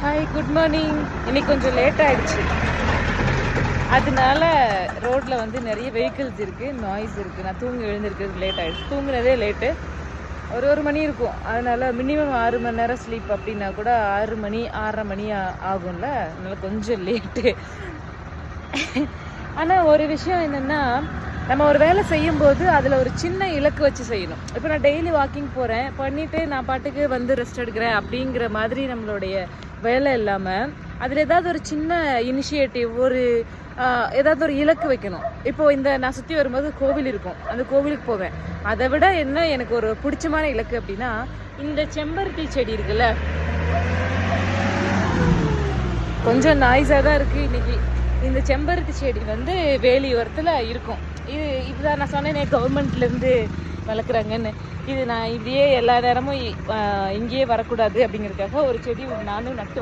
Hi, good morning. இன்னைக்கு கொஞ்சம் late ஆயிடுச்சு. அதனால ரோட்டில் வந்து நிறைய வெஹிக்கிள்ஸ் இருக்குது, நாய்ஸ் இருக்குது. நான் தூங்கி எழுந்திருக்கிறது லேட் ஆகிடுச்சு. தூங்குனதே லேட்டு, ஒரு மணி இருக்கும். அதனால் மினிமம் 6 மணி நேரம் ஸ்லீப் அப்படின்னா கூட 6 மணி 6:30 மணி ஆகும்ல. அதனால் கொஞ்சம் லேட்டு. ஆனால் ஒரு விஷயம் என்னென்னா, நம்ம ஒரு வேலை செய்யும்போது அதில் ஒரு சின்ன இலக்கு வச்சு செய்யணும். இப்போ நான் டெய்லி வாக்கிங் போகிறேன், பண்ணிவிட்டு நான் பாட்டுக்கு வந்து ரெஸ்ட் எடுக்கிறேன் அப்படிங்கிற மாதிரி நம்மளுடைய வேலை இல்லாமல், அதில் ஏதாவது ஒரு சின்ன இனிஷியேட்டிவ், ஏதாவது ஒரு இலக்கு வைக்கணும். இப்போது நான் சுற்றி வரும்போது கோவில் இருக்கும், அந்த கோவிலுக்கு போவேன். அதை விட என்ன எனக்கு ஒரு பிடிச்சமான இலக்கு அப்படின்னா, இந்த செம்பருத்தி செடி இருக்குல்ல, கொஞ்சம் நாய்ஸாக தான் இருக்குது இன்றைக்கி. இந்த செம்பருத்தி செடி வந்து வேலியோரத்தில் இருக்கும். இதுதான் நான் சொன்னேனே கவர்மெண்ட்லேருந்து வளர்க்குறாங்கன்னு. நான் இப்படியே எல்லா நேரமும் இங்கேயே வரக்கூடாது அப்படிங்கிறதுக்காக ஒரு செடி நானும் நட்டு